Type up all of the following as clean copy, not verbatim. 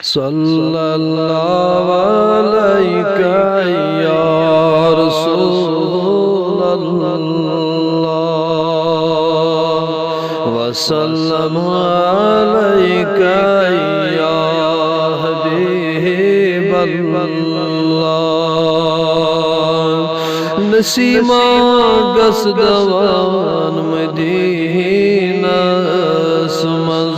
सल्लल्लाहु अलैका या रसूलल्लाह वसल्लम अलैका या हबीबल्लाह। नसीमा गसदवान मदीना समझ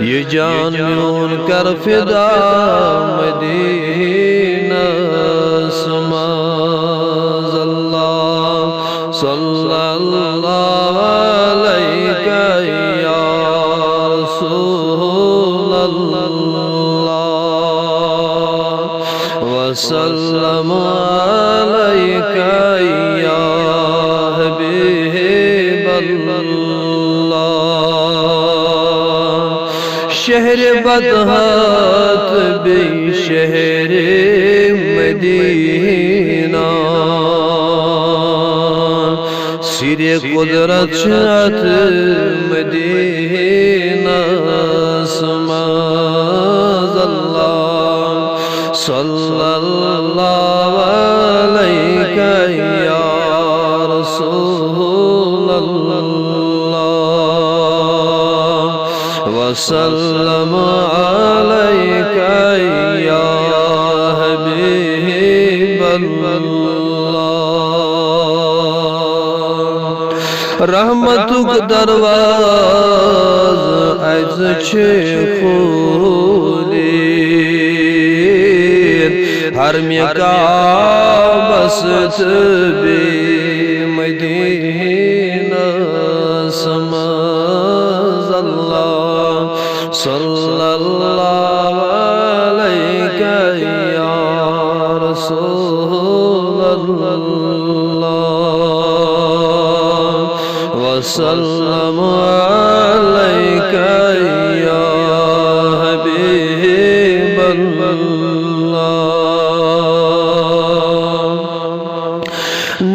ये जान म्यून कर फिदा मदीना समझ। अल्लाह सल्लल्लाहु अलैका या रसूलल्लाह वसल्लम अलैका या हबीबल्लाह। शहर बदहात बे शहर मदीना सिरे कुदरत शात मदीना समझ। अल्लाह सल्लल्लाहु अलैका या रसूलल्लाह वसल्लम अलैका या हबीबल्लाह। रहमतुक दरवाज़ अज़ छे खुली हर में काबस्त बे मदीना समझ। अल्लाह सल्लल्लाहु अलैका या रसूलल्लाह वसल्लम अलैका या हबीबल्लाह।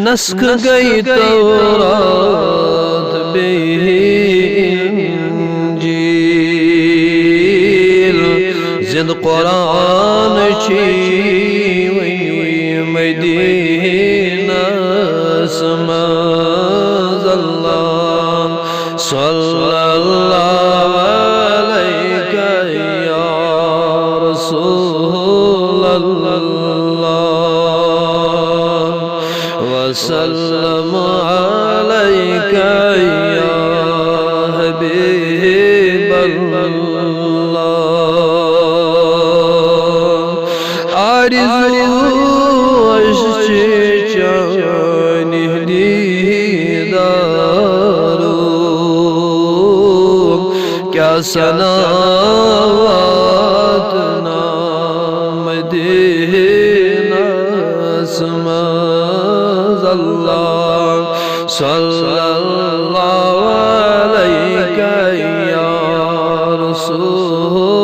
नस्ख गई तौरात बे इंजील जिंद कुरान छी मदीना समझ। अल्लाह सल्लल्लाहु अलैका या रसूलल्लाह वसल्लम अलैका या हबीबल्लाह। आरज़ू अश्क़े चानी दीदारो क्या सनावत नाम मदीना समझ। अल्लाह सल्लल्लाहु अलैका या रसूलल्लाह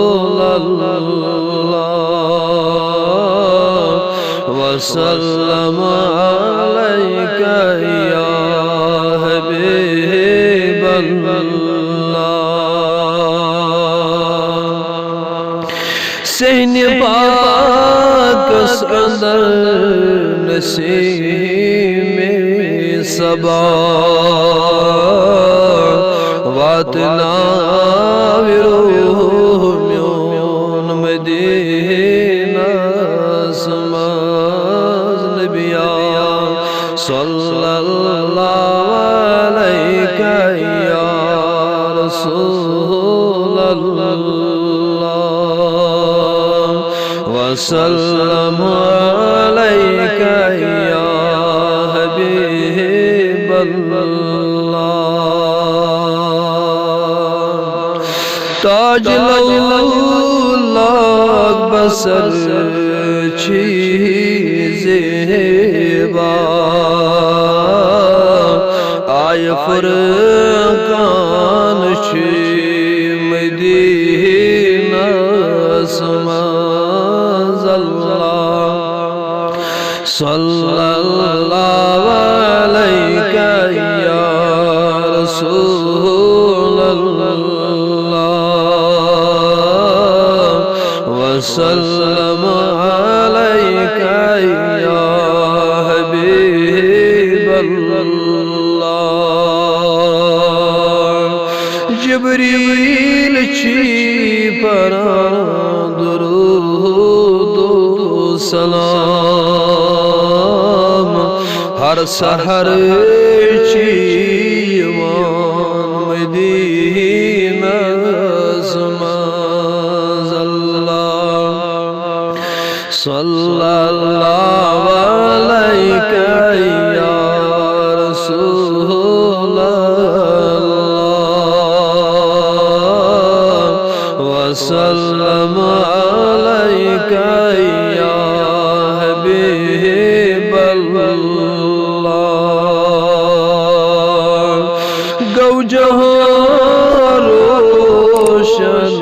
वसल्लम अलैका या हबीबल्लाह। सहने पाकस अंदर नसीमे सबा वातना विरोह म्यून मदीना समझ। नबिया सल्लल्लाहु अलैका या रसूलल्लाह वसल्लम अलैका या हबीबल्लाह। ताज लौलाक बसर छी ज़ेबा आय फुरकान छी मदीना समझ। अल्लाह सल्लल्लाहु अलैका या रसूलल्लाह जिब्रील छी परां दुरूद सलाम हर सहर छी ईमान मदीना सल्लल्लाहु अलैका या रसूल अल्लाह वसल्लम अलैका या हबीब अल्लाह। गौ जहां रोशन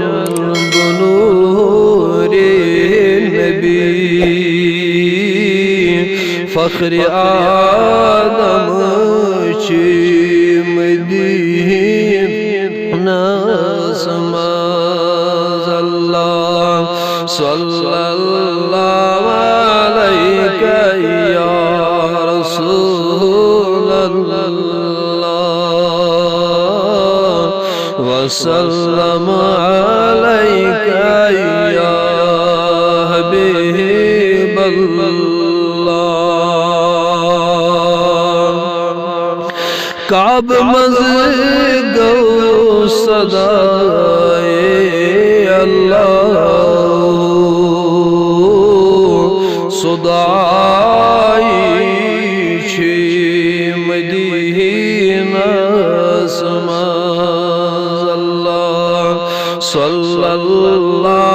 फख्र आदम छी मदीना सल्लल्लाहु अलैका या रसूल अल्लाह वसल्लम अलैका या हबीब अल्लाह। काब मज़ गौ सदाए अल्लाह सुदाई छी मदीना सल्लल्लाहु